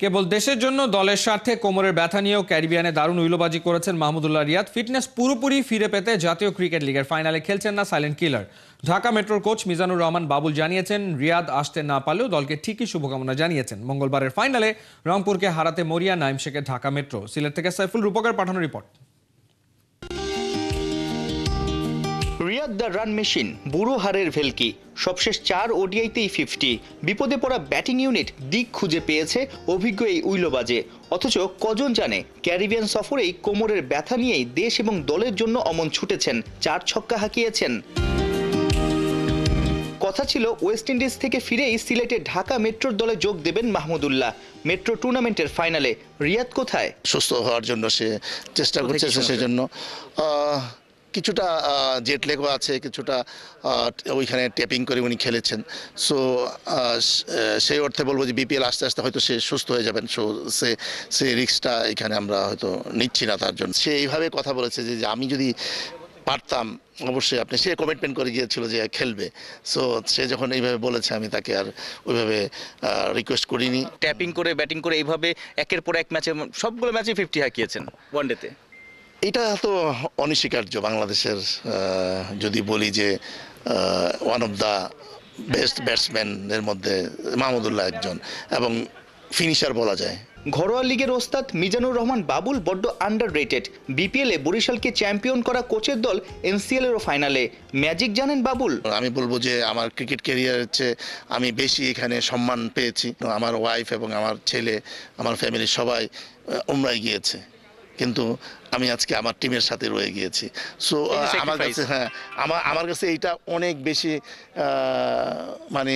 কেবল দেশের জন্য দলের স্বার্থে কোমরের ব্যথা নিয়েও ক্যারিবিয়ানে দারুণ উইলোবাজি করেছেন মাহমুদুল্লাহ রিয়াদ। ফিটনেস পুরোপুরি ফিরে পেতে জাতীয় ক্রিকেট লিগের ফাইনালে খেলছেন না সাইলেন্ট কিলার। ঢাকা মেট্রোর কোচ মিজানুর রহমান বাবুল জানিয়েছেন, রিয়াদ আসতে না পারলেও দলকে ঠিকই শুভকামনা জানিয়েছেন। মঙ্গলবারের ফাইনালে রংপুরকে হারাতে মরিয়া নাইম শেখের ঢাকা মেট্রো। সিলেট থেকে সাইফুল রূপকের পাঠানো report. Riyad the run machine, বুড়ো হারের ভেলকি, সবশেষ 4 ওডিআইতেই 50। বিপদে পড়া ব্যাটিং ইউনিট দিক খুঁজে পেয়েছে অভিজ্ঞ এই উইলোবাজে। অথচ কজন জানে ক্যারিবিয়ান সফরেই কোমরের ব্যথা নিয়েই দেশ এবং দলের জন্য অমন ছুটেছেন, 4 ছক্কা হাঁকিয়েছেন। কথা ছিল ওয়েস্ট ইন্ডিজ থেকে ফিরেই সিলেটে ঢাকা মেট্রোর দলে যোগ দেবেন মাহমুদুল্লাহ। মেট্রো টুর্নামেন্টের ফাইনালে রিয়াদ কোথায়? সুস্থ হওয়ার জন্য সে চেষ্টা করছে, সেজন্য কিছুটা জেট লেগও আছে, কিছুটা ওইখানে ট্যাপিং করে উনি খেলেছেন। সো সেই অর্থে বলবো যে বিপিএল আস্তে আস্তে হয়তো সে সুস্থ হয়ে যাবেন। সো সে রিস্কটা এখানে আমরা হয়তো নিচ্ছি না তার জন্য। সে এইভাবে কথা বলেছে যে আমি যদি পারতাম অবশ্যই সে কমিটমেন্ট করে গিয়েছিল যে খেলবে। সো সে যখন এইভাবে বলেছে আমি তাকে আর ওইভাবে রিকোয়েস্ট করিনি। ট্যাপিং করে ব্যাটিং করে এইভাবে একের পর এক ম্যাচে সবগুলো ম্যাচে 50 হাঁকিয়েছেন ওয়ানডেতে। এটা তো অনস্বীকার্য। বাংলাদেশের যদি বলি যে ওয়ান অফ দ্য বেস্ট ব্যাটসম্যানের মধ্যে মাহমুদুল্লাহ একজন, এবং ফিনিশার বলা যায়। ঘরোয়া লিগের ওস্তাদ মিজানুর রহমান বাবুল বড্ড আন্ডাররেটেড। বিপিএলে বরিশালকে চ্যাম্পিয়ন করা কোচের দল এনসিএল এরও ফাইনালে। ম্যাজিক জানেন বাবুল? আমি বলবো যে আমার ক্রিকেট ক্যারিয়ারের চেয়ে আমি বেশি এখানে সম্মান পেয়েছি। আমার ওয়াইফ এবং আমার ছেলে, আমার ফ্যামিলির সবাই উমরায় গিয়েছে, কিন্তু আমি আজকে আমার টিমের সাথে রয়ে গিয়েছি। সো আমার কাছে আমার কাছে এইটা অনেক বেশি, মানে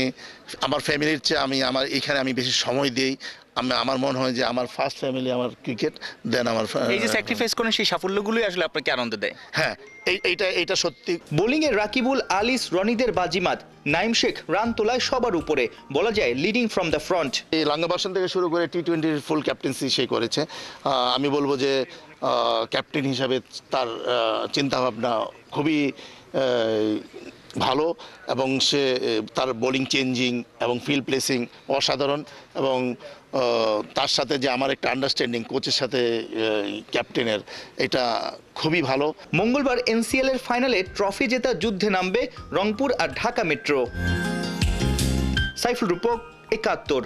আমার ফ্যামিলির চেয়ে আমার এখানে আমি বেশি সময় দিই। আমার মনে হয় যে আমার ফার্স্ট ফ্যামিলি আমার ক্রিকেট, দেন আমার এই যে স্যাক্রিফাইস করেন সেই সাফল্যগুলোই আসলে আপনাকে আনন্দ দেয়। হ্যাঁ, এইটা সত্যি। বোলিংয়ে রাকিবুল, আলিস, রনিদের বাজিমাত। নাইম শেখ রান তোলায় সবার উপরে, বলা যায় লিডিং ফ্রম দ্য ফ্রন্ট। এই লাঙ্গাবাসন থেকে শুরু করে টি-20 ফুল ক্যাপ্টেন্সি সে করেছে। আমি বলবো যে ক্যাপ্টেন হিসাবে তার চিন্তাভাবনা খুবই ভালো, এবং সে তার বোলিং চেঞ্জিং এবং ফিল্ড প্লেসিং অসাধারণ, এবং তার সাথে যে আমার একটা আন্ডারস্ট্যান্ডিং কোচের সাথে ক্যাপ্টেনের, এটা খুবই ভালো। মঙ্গলবার এনসিএল এর ফাইনালে ট্রফি জেতার যুদ্ধে নামবে রংপুর আর ঢাকা মেট্রো। সাইফুল রূপক, ৭১।